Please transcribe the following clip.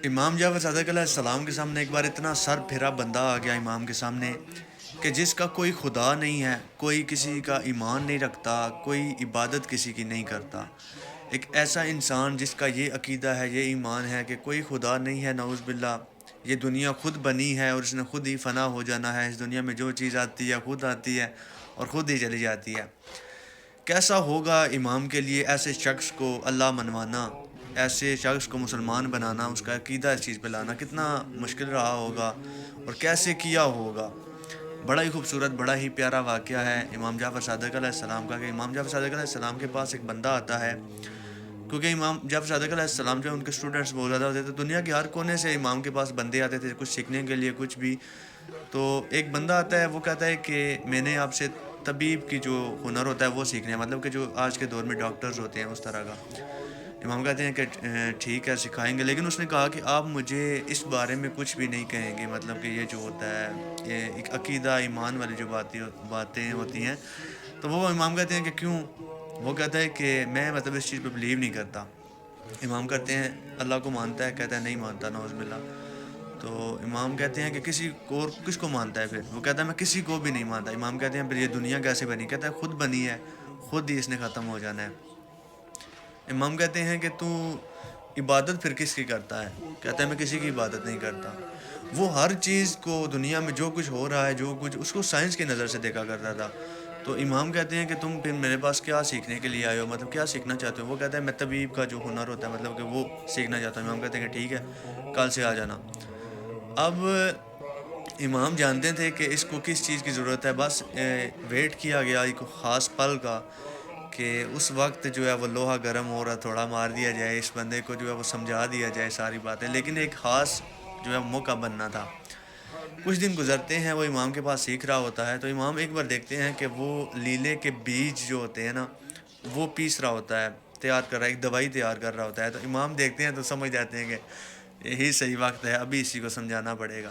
امام جعفر صادق علیہ السلام کے سامنے ایک بار اتنا سر پھرا بندہ آ گیا امام کے سامنے کہ جس کا کوئی خدا نہیں ہے، کوئی کسی کا ایمان نہیں رکھتا، کوئی عبادت کسی کی نہیں کرتا۔ ایک ایسا انسان جس کا یہ عقیدہ ہے، یہ ایمان ہے کہ کوئی خدا نہیں ہے، نعوذ باللہ، یہ دنیا خود بنی ہے اور اس نے خود ہی فنا ہو جانا ہے، اس دنیا میں جو چیز آتی ہے خود آتی ہے اور خود ہی چلی جاتی ہے۔ کیسا ہوگا امام کے لیے ایسے شخص کو اللہ منوانا، ایسے شخص کو مسلمان بنانا، اس کا عقیدہ اس چیز پہ لانا کتنا مشکل رہا ہوگا اور کیسے کیا ہوگا۔ بڑا ہی خوبصورت، بڑا ہی پیارا واقعہ ہے امام جعفر صادق علیہ السلام کا، کہ امام جعفر صادق علیہ السلام کے پاس ایک بندہ آتا ہے، کیونکہ امام جعفر صادق علیہ السلام جو ان کے اسٹوڈنٹس بہت زیادہ ہوتے تھے، دنیا کے ہر کونے سے امام کے پاس بندے آتے تھے کچھ سیکھنے کے لیے کچھ بھی۔ تو ایک بندہ آتا ہے، وہ کہتا ہے کہ میں نے آپ سے طبیب کی جو ہنر ہوتا ہے وہ سیکھنا ہے، مطلب کہ جو آج کے دور میں ڈاکٹرز ہوتے ہیں اس طرح کا۔ امام کہتے ہیں کہ ٹھیک ہے سکھائیں گے، لیکن اس نے کہا کہ آپ مجھے اس بارے میں کچھ بھی نہیں کہیں گے، مطلب کہ یہ جو ہوتا ہے، یہ ایک عقیدہ ایمان والی جو باتیں ہوتی ہیں۔ تو وہ امام کہتے ہیں کہ کیوں؟ وہ کہتا ہے کہ میں مطلب اس چیز پہ بلیو نہیں کرتا۔ امام کہتے ہیں اللہ کو مانتا ہے؟ کہتا ہے نہیں مانتا، نعوذ باللہ۔ تو امام کہتے ہیں کہ کس کو مانتا ہے پھر؟ وہ کہتا ہے میں کسی کو بھی نہیں مانتا۔ امام کہتے ہیں پھر یہ دنیا کیسے بنی؟ کہتا ہے خود بنی ہے، خود ہی اس نے ختم ہو جانا ہے۔ امام کہتے ہیں کہ تو عبادت پھر کس کی کرتا ہے؟ کہتا ہے میں کسی کی عبادت نہیں کرتا۔ وہ ہر چیز کو، دنیا میں جو کچھ ہو رہا ہے، جو کچھ، اس کو سائنس کی نظر سے دیکھا کرتا تھا۔ تو امام کہتے ہیں کہ تم پھر میرے پاس کیا سیکھنے کے لیے آئے ہو، مطلب کیا سیکھنا چاہتے ہو؟ وہ کہتا ہے میں طبیب کا جو ہنر ہوتا ہے، مطلب کہ وہ سیکھنا چاہتا ہوں۔ امام کہتے ہیں کہ ٹھیک ہے کل سے آ جانا۔ اب امام جانتے تھے کہ اس کو کس چیز کی ضرورت ہے، بس ویٹ کیا گیا ایک خاص پل کا کہ اس وقت جو ہے وہ لوہا گرم ہو رہا، تھوڑا مار دیا جائے اس بندے کو، جو ہے وہ سمجھا دیا جائے ساری باتیں، لیکن ایک خاص جو ہے موقع بننا تھا۔ کچھ دن گزرتے ہیں، وہ امام کے پاس سیکھ رہا ہوتا ہے، تو امام ایک بار دیکھتے ہیں کہ وہ لیلے کے بیج جو ہوتے ہیں نا، وہ پیس رہا ہوتا ہے، تیار کر رہا ہے، ایک دوائی تیار کر رہا ہوتا ہے۔ تو امام دیکھتے ہیں تو سمجھ جاتے ہیں کہ یہی صحیح وقت ہے، ابھی اسی کو سمجھانا پڑے گا۔